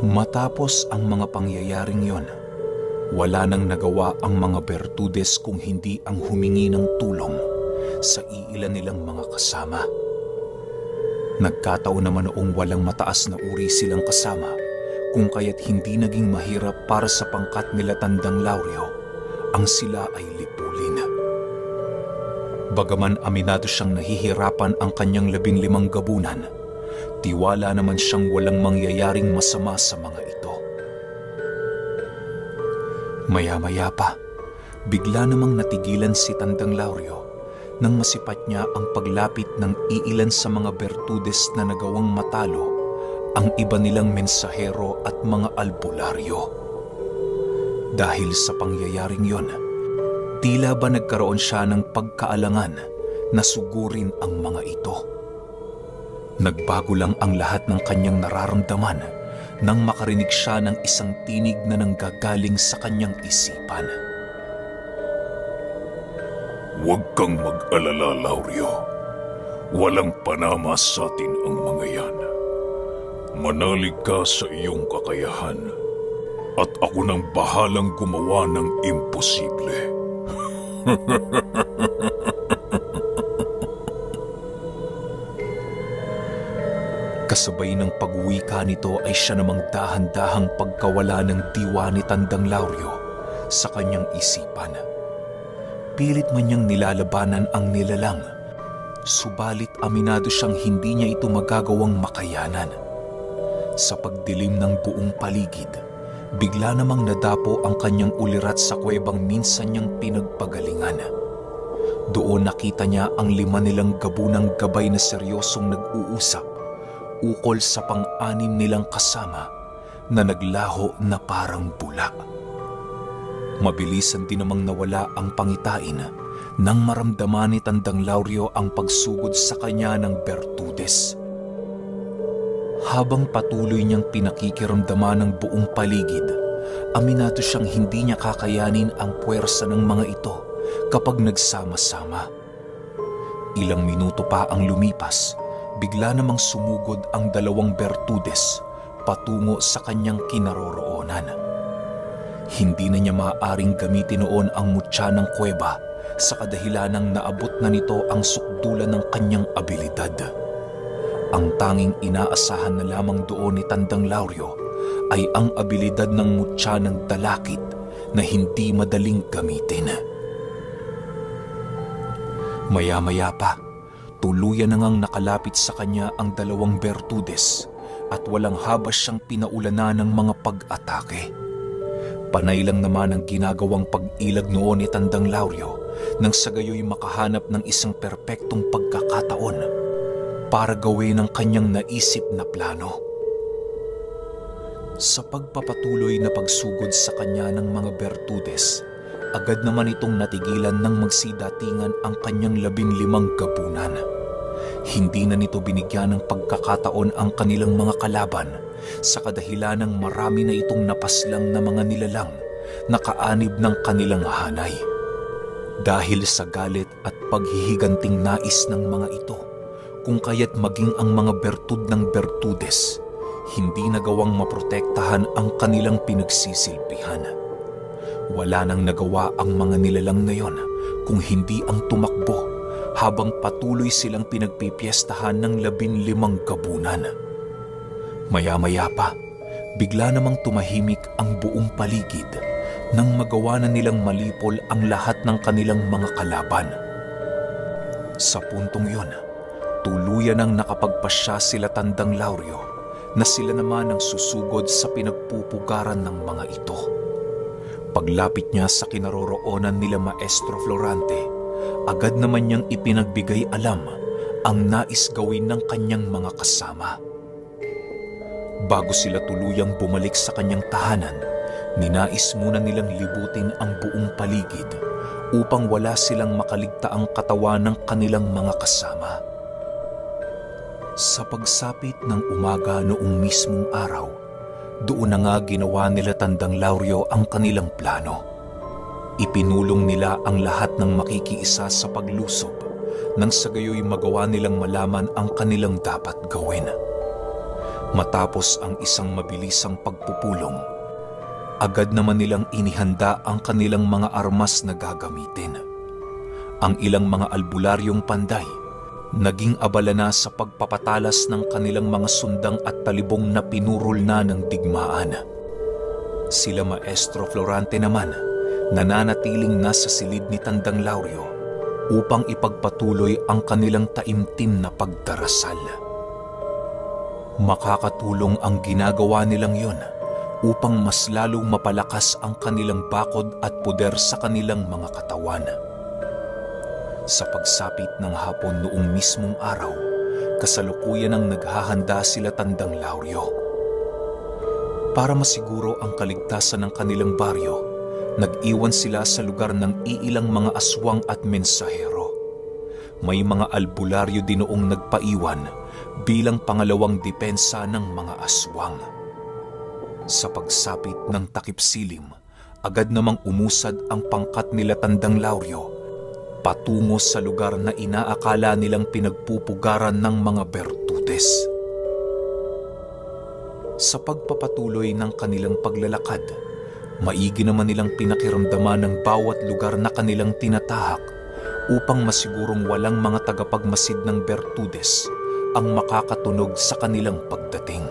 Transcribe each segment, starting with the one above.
Matapos ang mga pangyayaring yon, wala nang nagawa ang mga Bertudes kung hindi ang humingi ng tulong sa iilan nilang mga kasama. Nagkataon naman noong walang mataas na uri silang kasama, kung kaya't hindi naging mahirap para sa pangkat nila Tandang Lauryo ang sila ay lipulin. Bagaman aminado siyang nahihirapan ang kanyang 15 gabunan, tiwala naman siyang walang mangyayaring masama sa mga ito. Maya-maya pa, bigla namang natigilan si Tandang Lauryo nang masipat niya ang paglapit ng iilan sa mga Bertudes na nagawang matalo ang iba nilang mensahero at mga albularyo. Dahil sa pangyayaring yon, tila ba nagkaroon siya ng pagkaalangan na sugurin ang mga ito. Nagbago lang ang lahat ng kanyang nararamdaman nang makarinig siya ng isang tinig na nanggagaling sa kanyang isipan. Huwag kang mag-alala, Lauryo. Walang panama sa atin ang mga yan. Manalig ka sa iyong kakayahan at ako nang bahalang gumawa ng imposible. Kasabay ng pag-uwika nito ay siya namang dahan-dahang pagkawala ng diwa ni Tandang Lauryo sa kanyang isipan. Pilit man niyang nilalabanan ang nilalang, subalit aminado siyang hindi niya ito magagawang makayanan. Sa pagdilim ng buong paligid, bigla namang nadapo ang kanyang ulirat sa kuwebang minsan niyang pinagpagalingan. Doon nakita niya ang 5 nilang gabunang gabay na seryosong nag-uusap ukol sa pang-anim nilang kasama na naglaho na parang bula. Mabilisan din namang nawala ang pangitain nang maramdaman ni Tandang Lauryo ang pagsugod sa kanya ng Bertudes. Habang patuloy niyang pinakikiramdaman ng buong paligid, aminado siyang hindi niya kakayanin ang puwersa ng mga ito kapag nagsama-sama. Ilang minuto pa ang lumipas, bigla namang sumugod ang 2 Bertudes patungo sa kanyang kinaroroonan. Hindi na niya maaaring gamitin noon ang mutya ng kuweba sa kadahilanang naabot na nito ang sukdulan ng kanyang abilidad. Ang tanging inaasahan na lamang doon ni Tandang Lauryo ay ang abilidad ng mutya ng dalakit na hindi madaling gamitin. Maya-maya pa, tuluyan na ngang nakalapit sa kanya ang 2 Bertudes at walang habas siyang pinaulanan ng mga pag-atake. Panay lang naman ang ginagawang pag-ilag noon ni Tandang Lauryo nang sa gayoy makahanap ng isang perpektong pagkakataon para gawin ang kanyang naisip na plano. Sa pagpapatuloy na pagsugod sa kanya ng mga Bertudes, agad naman itong natigilan nang magsidatingan ang kanyang 15 gabunan. Hindi na nito binigyan ng pagkakataon ang kanilang mga kalaban sa kadahilanang marami na itong napaslang na mga nilalang na kaanib ng kanilang hanay. Dahil sa galit at paghihiganting nais ng mga ito, kung kaya't maging ang mga bertud ng Bertudes, hindi nagawang maprotektahan ang kanilang pinagsisilbihan. Wala nang nagawa ang mga nilalang na yon kung hindi ang tumakbo habang patuloy silang pinagpipiestahan ng 15 gabunan. Maya-maya pa, bigla namang tumahimik ang buong paligid nang magawa na nilang malipol ang lahat ng kanilang mga kalaban. Sa puntong yon, tuluyan ang nakapagpasya sila Tandang Lauryo na sila naman ang susugod sa pinagpupugaran ng mga ito. Paglapit niya sa kinaroroonan nila Maestro Florante, agad naman niyang ipinagbigay alam ang nais gawin ng kanyang mga kasama. Bago sila tuluyang bumalik sa kanyang tahanan, ninais muna nilang libutin ang buong paligid upang wala silang makaligtaang katawan ng kanilang mga kasama. Sa pagsapit ng umaga noong mismong araw, doon na nga ginawa nila Tandang Lauryo ang kanilang plano. Ipinulong nila ang lahat ng makikiisa sa paglusob nang sa gayoy magawa nilang malaman ang kanilang dapat gawin. Matapos ang isang mabilisang pagpupulong, agad naman nilang inihanda ang kanilang mga armas na gagamitin. Ang ilang mga albularyong panday naging abala na sa pagpapatalas ng kanilang mga sundang at talibong na pinurol na ng digmaan. Sila Maestro Florante naman nananatiling nasa silid ni Tandang Lauryo upang ipagpatuloy ang kanilang taimtim na pagdarasal. Makakatulong ang ginagawa nilang yon upang mas lalong mapalakas ang kanilang bakod at puder sa kanilang mga katawan. Sa pagsapit ng hapon noong mismong araw, kasalukuyan ang naghahanda sila Tandang Lauryo. Para masiguro ang kaligtasan ng kanilang baryo, nag-iwan sila sa lugar ng iilang mga aswang at mensahero. May mga albularyo din noong nagpaiwan bilang pangalawang depensa ng mga aswang. Sa pagsapit ng takip silim, agad namang umusad ang pangkat nila Tandang Lauryo patungo sa lugar na inaakala nilang pinagpupugaran ng mga Bertudes. Sa pagpapatuloy ng kanilang paglalakad, maigi naman nilang pinakiramdaman ng bawat lugar na kanilang tinatahak upang masigurong walang mga tagapagmasid ng Bertudes ang makakatunog sa kanilang pagdating.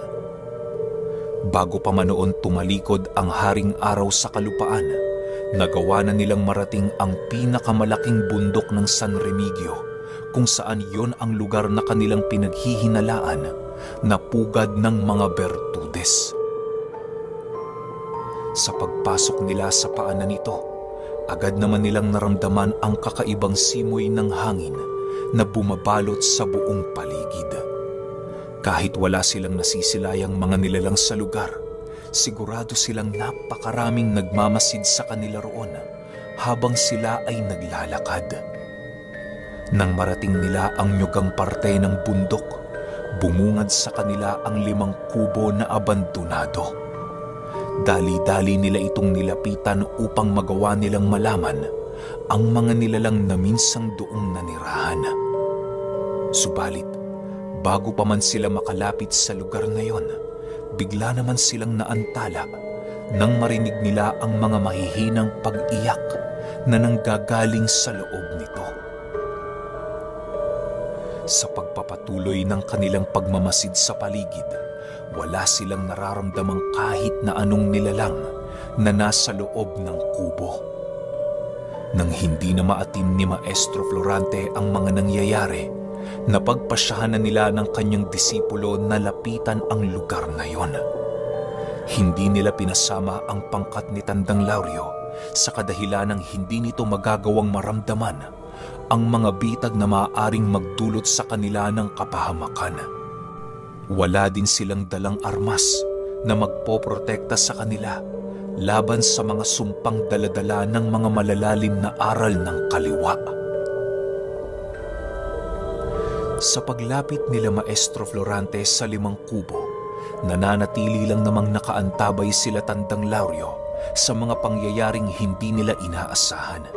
Bago pa man noon tumalikod ang haring araw sa kalupaan, nagawa na nilang marating ang pinakamalaking bundok ng San Remigio, kung saan yon ang lugar na kanilang pinaghihinalaan na pugad ng mga Bertudes. Sa pagpasok nila sa paanan nito, agad naman nilang naramdaman ang kakaibang simoy ng hangin na bumabalot sa buong paligid. Kahit wala silang nasisilayang mga nilalang sa lugar, sigurado silang napakaraming nagmamasid sa kanila roon habang sila ay naglalakad. Nang marating nila ang nyugang parte ng bundok, bumungad sa kanila ang 5 kubo na abandonado. Dali-dali nila itong nilapitan upang magawa nilang malaman ang mga nilalang na minsang doong nanirahan. Subalit, bago pa man sila makalapit sa lugar na yon, bigla naman silang naantala nang marinig nila ang mga mahihinang pag-iyak na nanggagaling sa loob nito. Sa pagpapatuloy ng kanilang pagmamasid sa paligid, wala silang nararamdamang kahit na anong nilalang na nasa loob ng kubo. Nang hindi na maatim ni Maestro Florante ang mga nangyayari, napagpasyahan na nila ng kanyang disipulo na lapitan ang lugar na yon. Hindi nila pinasama ang pangkat ni Tandang Lauryo sa kadahilan ng hindi nito magagawang maramdaman ang mga bitag na maaaring magdulot sa kanila ng kapahamakan. Wala din silang dalang armas na magpoprotekta sa kanila laban sa mga sumpang daladala ng mga malalalim na aral ng kaliwa. Sa paglapit nila Maestro Florante sa 5 kubo, nananatili lang namang nakaantabay sila Tandang Lauryo sa mga pangyayaring hindi nila inaasahan.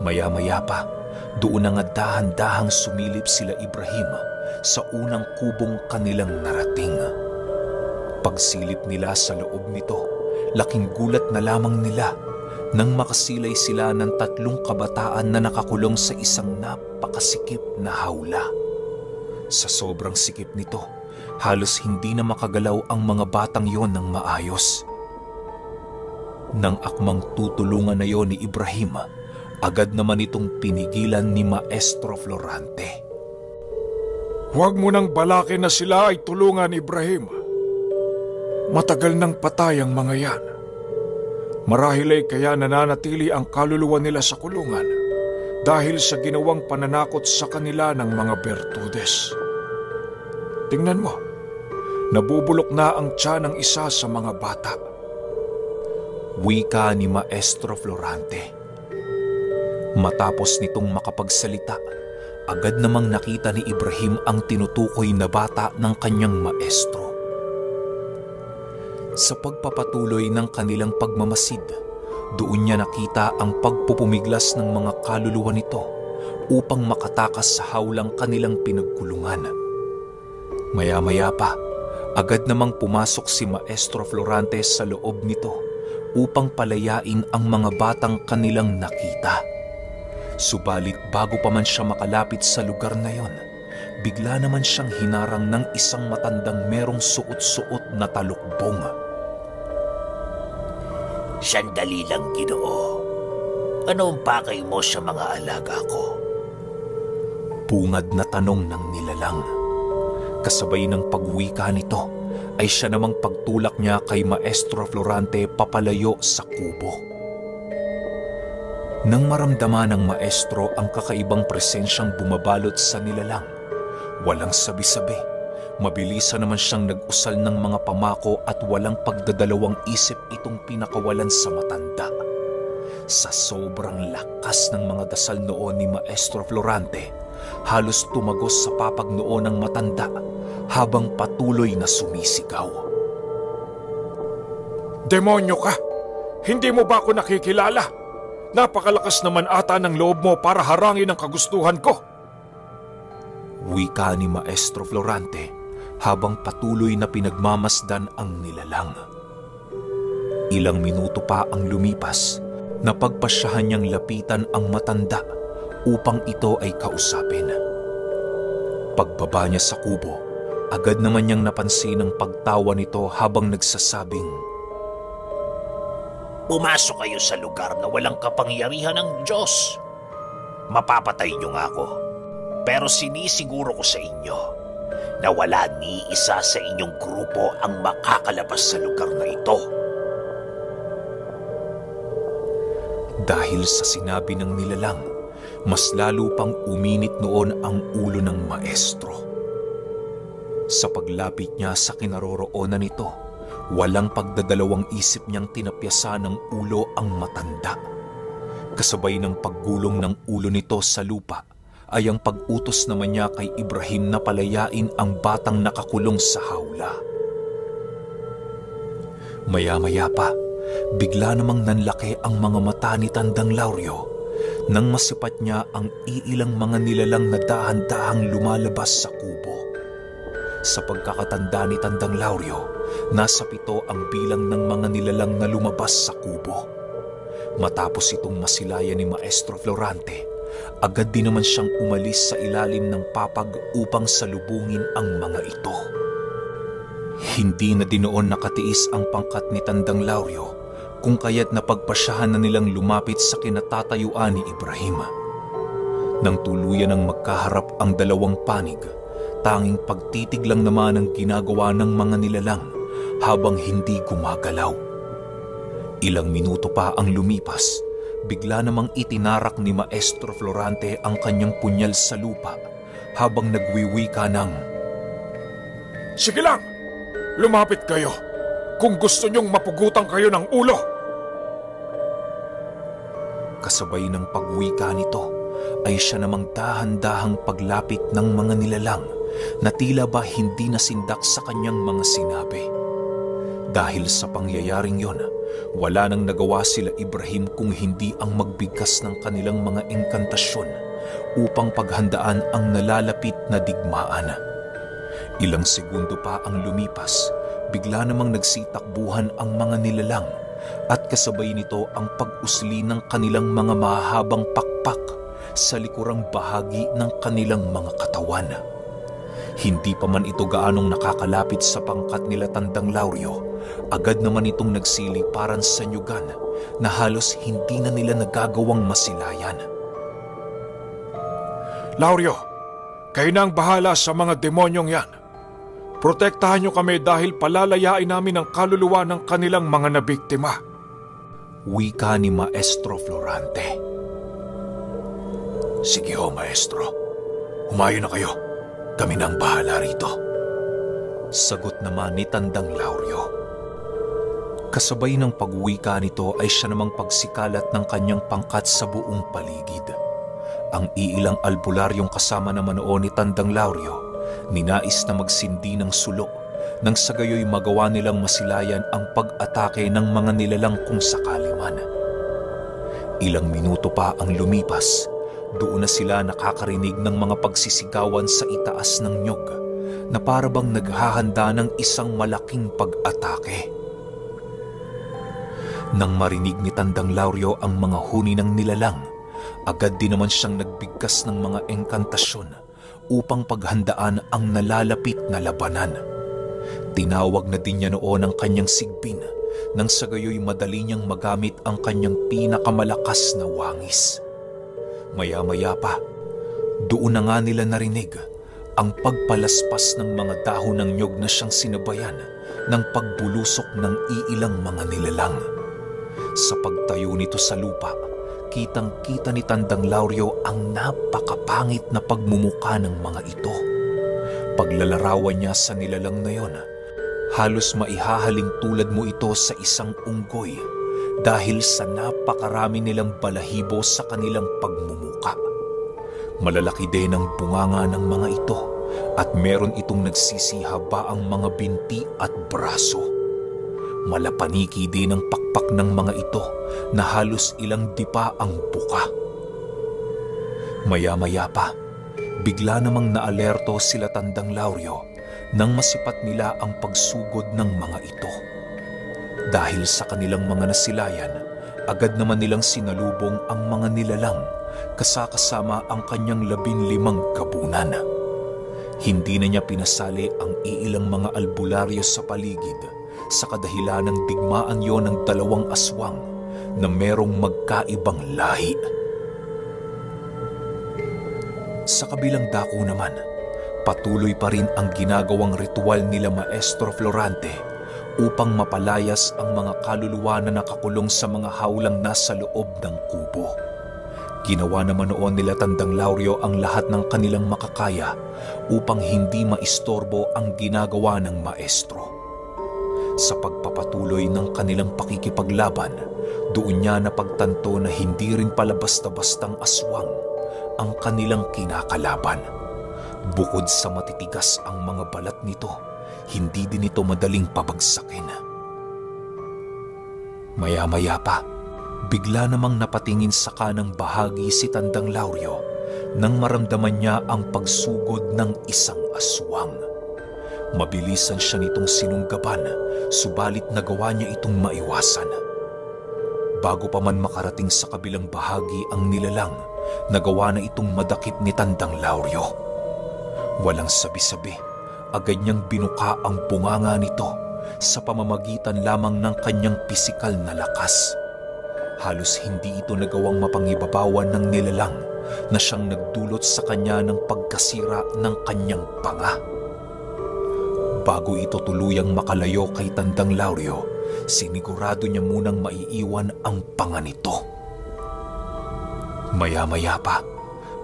Maya-maya pa, doon na nga dahan-dahang sumilip sila Ibrahim sa unang kubong kanilang narating. Pagsilip nila sa loob nito, laking gulat na lamang nila nang makasilay sila ng 3 kabataan na nakakulong sa isang napakasikip na hawla. Sa sobrang sikip nito, halos hindi na makagalaw ang mga batang yon ng maayos. Nang akmang tutulungan na yon ni Ibrahim, agad naman itong pinigilan ni Maestro Florante. Huwag mo nang balakin na sila ay tulungan, Ibrahim. Matagal nang patay ang mga yan. Marahil ay kaya nananatili ang kaluluwa nila sa kulungan dahil sa ginawang pananakot sa kanila ng mga Bertudes. Tingnan mo, nabubulok na ang tiyan ng isa sa mga bata. Wika ni Maestro Florante. Matapos nitong makapagsalita, agad namang nakita ni Ibrahim ang tinutukoy na bata ng kanyang maestro. Sa pagpapatuloy ng kanilang pagmamasid, doon niya nakita ang pagpupumiglas ng mga kaluluwa nito upang makatakas sa hawlang kanilang pinagkulungan. Maya-maya pa, Agad namang pumasok si Maestro Florante sa loob nito upang palayain ang mga batang kanilang nakita. Subalit bago pa man siya makalapit sa lugar na yon, bigla naman siyang hinarang ng isang matandang merong suot-suot na talukbong. Sandali lang, Ginoo. Ano ang pakay mo sa mga alaga ko? Bungad na tanong ng nilalang. Kasabay ng pagwika nito ay siya namang pagtulak niya kay Maestro Florante papalayo sa kubo. Nang maramdaman ng maestro ang kakaibang presensyang bumabalot sa nilalang, walang sabi-sabi, mabilisan naman siyang nag-usal ng mga pamako at walang pagdadalawang isip itong pinakawalan sa matanda. Sa sobrang lakas ng mga dasal noon ni Maestro Florante, halos tumagos sa papagnoon ng matanda habang patuloy na sumisigaw. Demonyo ka! Hindi mo ba ako nakikilala? Napakalakas naman ata ng loob mo para harangin ang kagustuhan ko. Wika ni Maestro Florante habang patuloy na pinagmamasdan ang nilalang. Ilang minuto pa ang lumipas, napagpasyahan niyang lapitan ang matanda upang ito ay kausapin. Pagbaba niya sa kubo, agad naman niyang napansin ang pagtawa nito habang nagsasabing, Pumasok kayo sa lugar na walang kapangyarihan ng Diyos. Mapapatay niyo nga ako. Pero sinisiguro ko sa inyo na wala ni isa sa inyong grupo ang makakalabas sa lugar na ito. Dahil sa sinabi ng nilalang, mas lalo pang uminit noon ang ulo ng maestro. Sa paglapit niya sa kinaroroonan nito, walang pagdadalawang isip niyang tinapyasan ng ulo ang matanda. Kasabay ng paggulong ng ulo nito sa lupa ay ang pag-utos naman niya kay Ibrahim na palayain ang batang nakakulong sa hawla. Maya-maya pa, bigla namang nanlaki ang mga mata ni Tandang Lauryo nang masipat niya ang iilang mga nilalang na dahan-dahang lumalabas sa kubo. Sa pagkakatanda ni Tandang Lauryo, nasa 7 ang bilang ng mga nilalang na lumabas sa kubo. Matapos itong masilayan ni Maestro Florante, agad din naman siyang umalis sa ilalim ng papag upang salubungin ang mga ito. Hindi na din noon nakatiis ang pangkat ni Tandang Lauryo kung kaya't napagpasyahan na nilang lumapit sa kinatatayuan ni Ibrahim. Nang tuluyan ng magkaharap ang dalawang panig, tanging pagtitig lang naman ang ginagawa ng mga nilalang habang hindi gumagalaw. Ilang minuto pa ang lumipas, bigla namang itinarak ni Maestro Florante ang kanyang punyal sa lupa habang nagwiwika ng, Sige lang! Lumapit kayo kung gusto niyong mapugutan kayo ng ulo! Kasabay ng pagwika nito ay siya namang dahan-dahang paglapit ng mga nilalang na tila ba hindi nasindak sa kanyang mga sinabi. Dahil sa pangyayaring yon, wala nang nagawa sila Ibrahim kung hindi ang magbigkas ng kanilang mga engkantasyon upang paghandaan ang nalalapit na digmaan. Ilang segundo pa ang lumipas, bigla namang nagsitakbuhan ang mga nilalang at kasabay nito ang pag-usli ng kanilang mga mahahabang pakpak sa likurang bahagi ng kanilang mga katawan. Hindi pa man ito gaanong nakakalapit sa pangkat nila Tandang Lauryo, agad naman itong nagsiliparan sa nyugan na halos hindi na nila nagagawang masilayan. Lauryo, kayo na ang bahala sa mga demonyong yan. Protektahan niyo kami dahil palalayain namin ang kaluluwa ng kanilang mga nabiktima. Wika ni Maestro Florante. Sige ho, Maestro. Humayo na kayo. Kami na ang bahala rito. Sagot naman ni Tandang Lauryo. Kasabay ng pagwika nito ay siya namang pagsikalat ng kanyang pangkat sa buong paligid. Ang iilang albularyong kasama naman noon ni Tandang Lauryo, ninais na magsindi ng sulo nang sa gayoy magawa nilang masilayan ang pag-atake ng mga nilalang kung sakali man. Ilang minuto pa ang lumipas, doon na sila nakakarinig ng mga pagsisigawan sa itaas ng nyog na para bang naghahanda ng isang malaking pag-atake. Nang marinig ni Tandang Lauryo ang mga huni ng nilalang, agad din naman siyang nagbigkas ng mga engkantasyon upang paghandaan ang nalalapit na labanan. Tinawag na din niya noon ang kanyang sigbin nang sa gayoy madali niyang magamit ang kanyang pinakamalakas na wangis. Maya-maya pa, doon na nga nila narinig ang pagpalaspas ng mga dahon ng nyog na siyang sinabayan ng pagbulusok ng iilang mga nilalang. Sa pagtayo nito sa lupa, kitang-kita ni Tandang Lauryo ang napakapangit na pagmumuka ng mga ito. Paglalarawan niya sa nilalang na yon, halos maihahaling tulad mo ito sa isang unggoy dahil sa napakarami nilang balahibo sa kanilang pagmumuka. Malalaki din ang bunganga ng mga ito at meron itong nagsisihaba ang mga binti at braso. Malapaniki din ang pakpak ng mga ito na halos ilang dipa ang buka. Maya-maya pa, bigla namang naalerto sila Tandang Lauryo nang masipat nila ang pagsugod ng mga ito. Dahil sa kanilang mga nasilayan, agad naman nilang sinalubong ang mga nilalang kasama ang kanyang 15 kabunan. Hindi na niya pinasali ang iilang mga albularyo sa paligid sa kadahilan ng digmaan yon ng 2 aswang na merong magkaibang lahi. Sa kabilang dako naman, patuloy pa rin ang ginagawang ritual nila Maestro Florante upang mapalayas ang mga kaluluwa na nakakulong sa mga hawlang nasa loob ng kubo. Ginawa naman noon nila Tandang Lauryo ang lahat ng kanilang makakaya upang hindi maistorbo ang ginagawa ng maestro. Sa pagpapatuloy ng kanilang pakikipaglaban, doon niya napagtanto na hindi rin pala basta-bastang aswang ang kanilang kinakalaban. Bukod sa matitigas ang mga balat nito, hindi din ito madaling pabagsakin. Maya-maya pa, bigla namang napatingin sa kanang bahagi si Tandang Lauryo nang maramdaman niya ang pagsugod ng isang aswang. Mabilisan siya nitong sinunggaban, subalit nagawa niya itong maiwasan. Bago pa man makarating sa kabilang bahagi ang nilalang, nagawa na itong madakip ni Tandang Lauryo. Walang sabi-sabi, agad niyang binuka ang bunganga nito sa pamamagitan lamang ng kanyang pisikal na lakas. Halos hindi ito nagawang mapangibabawan ng nilalang na siyang nagdulot sa kanya ng pagkasira ng kanyang panga. Bago ito tuluyang makalayo kay Tandang Lauryo, sinigurado niya munang maiiwan ang panga nito. Maya-maya pa,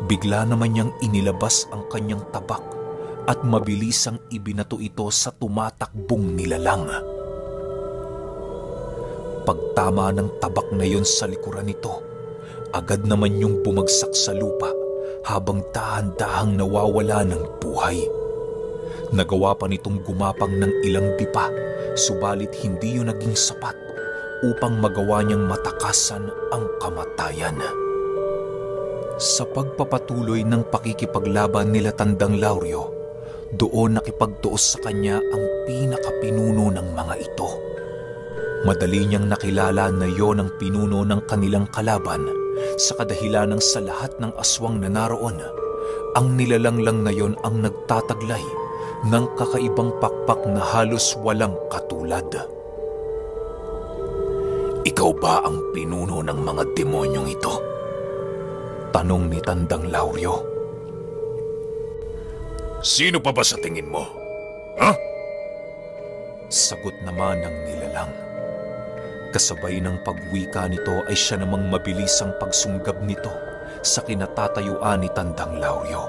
bigla naman niyang inilabas ang kanyang tabak at mabilisang ibinato ito sa tumatakbong nilalang. Pagtama ng tabak na yon sa likuran nito, agad naman yung bumagsak sa lupa habang dahan-dahang nawawala ng buhay. Nagawa pa nitong gumapang ng ilang dipa, subalit hindi yun naging sapat upang magawa niyang matakasan ang kamatayan. Sa pagpapatuloy ng pakikipaglaban nila Tandang Lauryo, doon nakipagtuos sa kanya ang pinakapinuno ng mga ito. Madali niyang nakilala na yon ang pinuno ng kanilang kalaban sa kadahilan ng sa lahat ng aswang na naroon, ang nilalang lang na yon ang nagtataglay ng kakaibang pakpak na halos walang katulad. "Ikaw ba ang pinuno ng mga demonyong ito?" tanong ni Tandang Lauryo. Sino pa ba sa tingin mo? Ha? Sagot naman ng nilalang. Kasabay ng pagwika nito ay siya namang mabilis ang pagsunggab nito sa kinatatayuan ni Tandang Lauryo.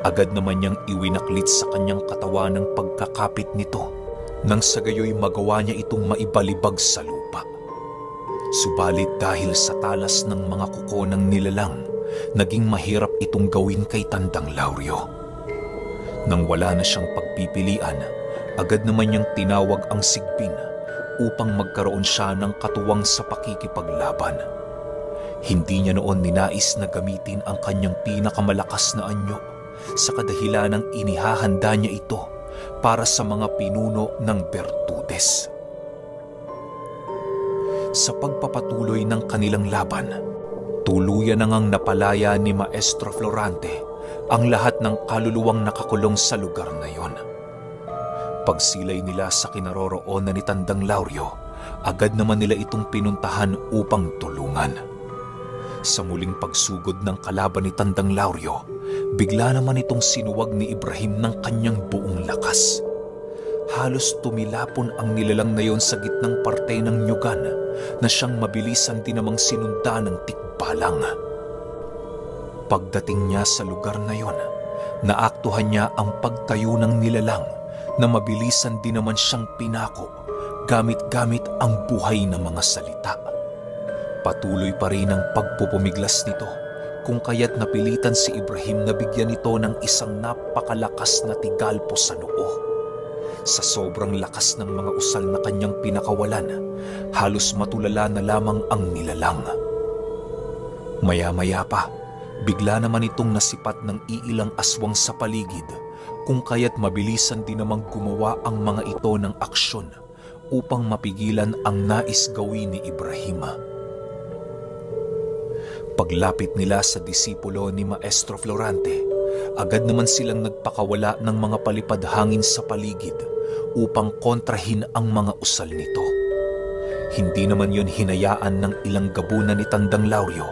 Agad naman niyang iwinaklit sa kanyang katawan ng pagkakapit nito nang sa gayoy magawa niya itong maibalibag sa lupa. Subalit dahil sa talas ng mga kuko ng nilalang, naging mahirap itong gawin kay Tandang Lauryo. Nang wala na siyang pagpipilian, agad naman niyang tinawag ang sigbin upang magkaroon siya ng katuwang sa pakikipaglaban. Hindi niya noon ninais na gamitin ang kanyang pinakamalakas na anyo sa kadahilan ng inihahanda niya ito para sa mga pinuno ng Bertudes. Sa pagpapatuloy ng kanilang laban, tuluyan na ngang napalaya ni Maestro Florante ang lahat ng kaluluwang nakakulong sa lugar na yon. Pagsilay nila sa kinaroroonan ni Tandang Lauryo, agad naman nila itong pinuntahan upang tulungan. Sa muling pagsugod ng kalaban ni Tandang Lauryo, bigla naman itong sinuwag ni Ibrahim ng kanyang buong lakas. Halos tumilapon ang nilalang na yon sa gitnang parte ng nyugan na siyang mabilisan din namang sinunda ng tikbalang. Pagdating niya sa lugar na yon, naaktuhan niya ang pagtayo ng nilalang na mabilisan din naman siyang pinako gamit-gamit ang buhay na mga salita. Patuloy pa rin ang pagpupumiglas nito kung kaya't napilitan si Ibrahim na bigyan ito ng isang napakalakas na tigalpo sa noo. Sa sobrang lakas ng mga usal na kanyang pinakawalan, halos matulala na lamang ang nilalang. Maya-maya pa, bigla naman itong nasipat ng iilang aswang sa paligid, kung kaya't mabilisan din namang gumawa ang mga ito ng aksyon upang mapigilan ang nais gawin ni Ibrahim. Paglapit nila sa disipulo ni Maestro Florante, agad naman silang nagpakawala ng mga palipad hangin sa paligid upang kontrahin ang mga usal nito. Hindi naman yun hinayaan ng ilang gabunan ni Tandang Lauryo,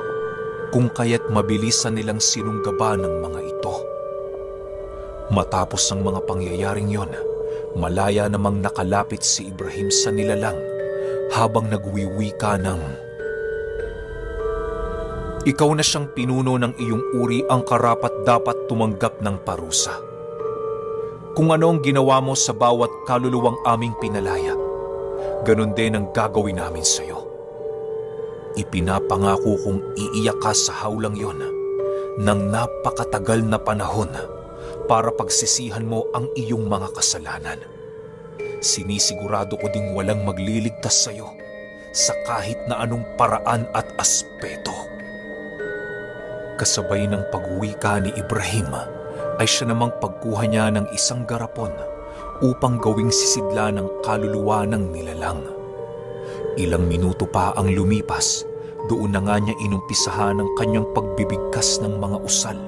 kung kaya't mabilisan nilang sinunggaba ng mga ito. Matapos ang mga pangyayaring yon, malaya namang nakalapit si Ibrahim sa nilalang habang nagwiwika ng, "Ikaw na siyang pinuno ng iyong uri ang karapat-dapat tumanggap ng parusa. Kung ano ang ginawa mo sa bawat kaluluwang aming pinalaya, ganun din ang gagawin namin sa iyo. Ipinapangako kong iiyak ka sa hawlang yon ng napakatagal na panahon para pagsisihan mo ang iyong mga kasalanan. Sinisigurado ko ding walang magliligtas sa iyo sa kahit na anong paraan at aspeto." Kasabay ng pag-uwika ni Ibrahim ay siya namang pagkuha niya ng isang garapon upang gawing sisidla ng kaluluwa ng nilalang. Ilang minuto pa ang lumipas, doon na nga niya inumpisahan ang kanyang pagbibigkas ng mga usal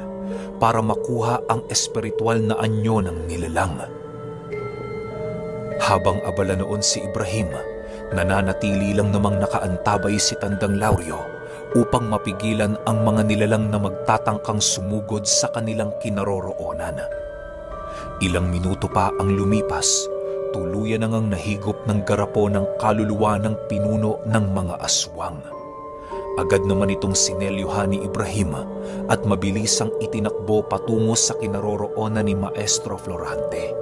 para makuha ang espiritual na anyo ng nilalang. Habang abala noon si Ibrahim, nananatili lang namang nakaantabay si Tandang Lauryo upang mapigilan ang mga nilalang na magtatangkang sumugod sa kanilang kinaroroonan. Ilang minuto pa ang lumipas, tuluyan na ngang nahigop ng garapo ng kaluluwa ng pinuno ng mga aswang. Agad naman itong sinelyuhan ni Ibrahim at mabilisang itinakbo patungo sa kinaroroonan ni Maestro Florante.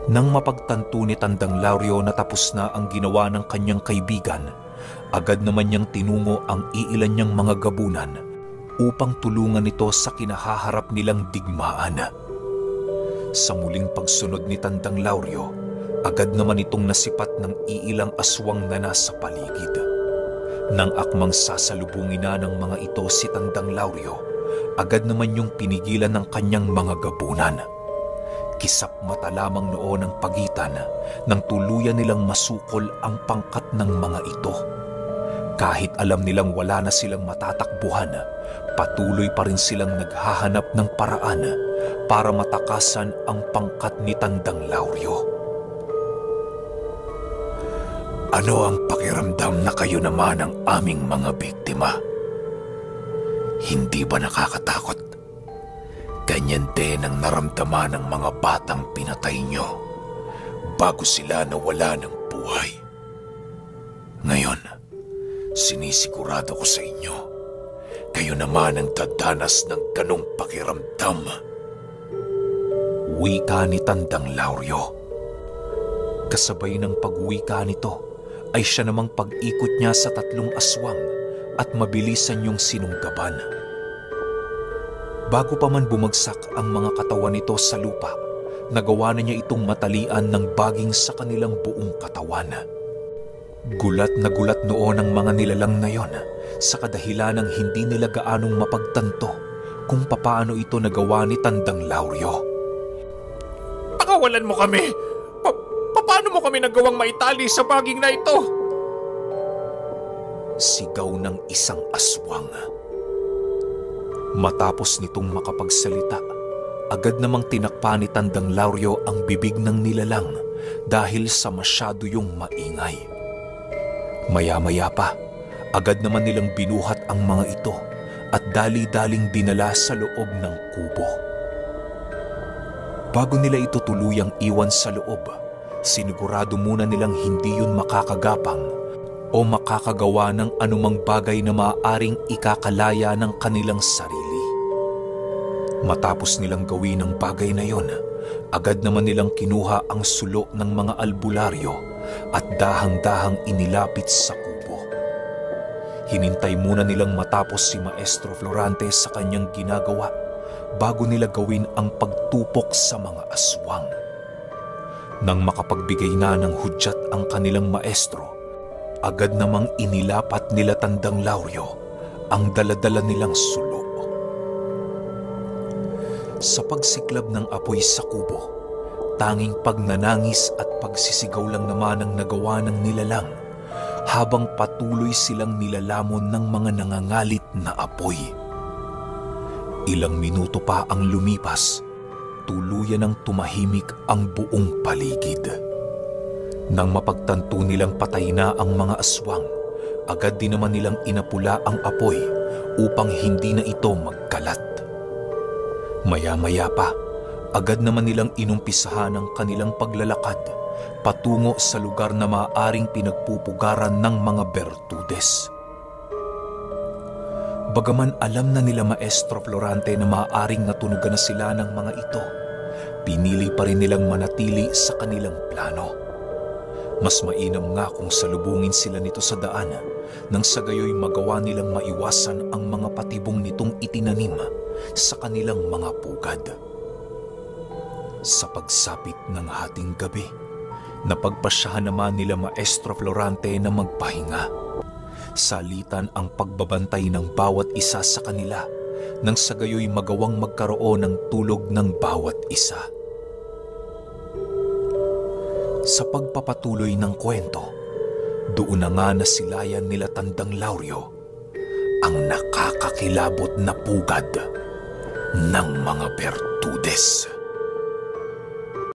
Nang mapagtanto ni Tandang Lauryo na tapos na ang ginawa ng kanyang kaibigan, agad naman niyang tinungo ang iilan niyang mga gabunan upang tulungan ito sa kinahaharap nilang digmaan. Sa muling pagsunod ni Tandang Lauryo, agad naman itong nasipat ng iilang aswang na nasa paligid. Nang akmang sasalubungin na ng mga ito si Tandang Lauryo, agad naman yung pinigilan ng kanyang mga gabunan. Kisap mata lamang noon ang pagitan nang tuluyan nilang masukol ang pangkat ng mga ito. Kahit alam nilang wala na silang matatakbuhan, patuloy pa rin silang naghahanap ng paraan para matakasan ang pangkat ni Tandang Lauryo. "Ano ang pakiramdam na kayo naman ang aming mga biktima? Hindi ba nakakatakot? Ganyan din ang naramdaman ng mga batang pinatay nyo bago sila nawala ng buhay. Ngayon, sinisigurado ko sa inyo, kayo naman ang dadanas ng ganong pakiramdam." Wika ni Tandang Lauryo. Kasabay ng pagwika nito ay siya namang pag-ikot niya sa 3 aswang at mabilisan yung sinunggaban. Bago pa man bumagsak ang mga katawan nito sa lupa, nagawa na niya itong matalian ng baging sa kanilang buong katawan. Gulat na gulat noon ang mga nilalang na yon sa kadahilan ng hindi nila gaanong mapagtanto kung papaano ito nagawa ni Tandang Lauryo. Pakawalan mo kami! Paano mo kami nagawang maitali sa baging na ito? Sigaw ng isang aswang. Matapos nitong makapagsalita, agad namang tinakpa ni Tandang Lauryo ang bibig ng nilalang dahil sa masyado yung maingay. Maya-maya pa, agad naman nilang binuhat ang mga ito at dali-daling dinala sa loob ng kubo. Bago nila ito tuluyang iwan sa loob, sinigurado muna nilang hindi yun makakagapang o makakagawa ng anumang bagay na maaaring ikakalaya ng kanilang sarili. Matapos nilang gawin ang bagay na yon, agad naman nilang kinuha ang sulo ng mga albularyo at dahang-dahang inilapit sa kubo. Hinintay muna nilang matapos si Maestro Florante sa kanyang ginagawa bago nila gawin ang pagtupok sa mga aswang. Nang makapagbigay na ng hudyat ang kanilang maestro, agad namang inilapat nila Tandang Lauryo ang daladala nilang sulo. Sa pagsiklab ng apoy sa kubo, tanging pagnanangis at pagsisigaw lang naman ang nagawa ng nilalang habang patuloy silang nilalamon ng mga nangangalit na apoy. Ilang minuto pa ang lumipas, tuluyan ng tumahimik ang buong paligid. Nang mapagtanto nilang patay na ang mga aswang, agad din naman nilang inapula ang apoy upang hindi na ito magkalat. Maya-maya pa, agad naman nilang inumpisahan ang kanilang paglalakad patungo sa lugar na maaaring pinagpupugaran ng mga Bertudes. Bagaman alam na nila Maestro Florante na maaaring natunugan na sila ng mga ito, pinili pa rin nilang manatili sa kanilang plano. Mas mainam nga kung salubungin sila nito sa daan nang sa gayoy magawa nilang maiwasan ang mga patibong nitong itinanim sa kanilang mga pugad. Sa pagsapit ng hating gabi, napagpasyahan naman nila Maestro Florante na magpahinga. Salitan ang pagbabantay ng bawat isa sa kanila nang sa gayoy magawang magkaroon ng tulog ng bawat isa. Sa pagpapatuloy ng kwento, doon na nga nasilayan nila Tandang Lauryo ang nakakakilabot na pugad ng mga Bertudes.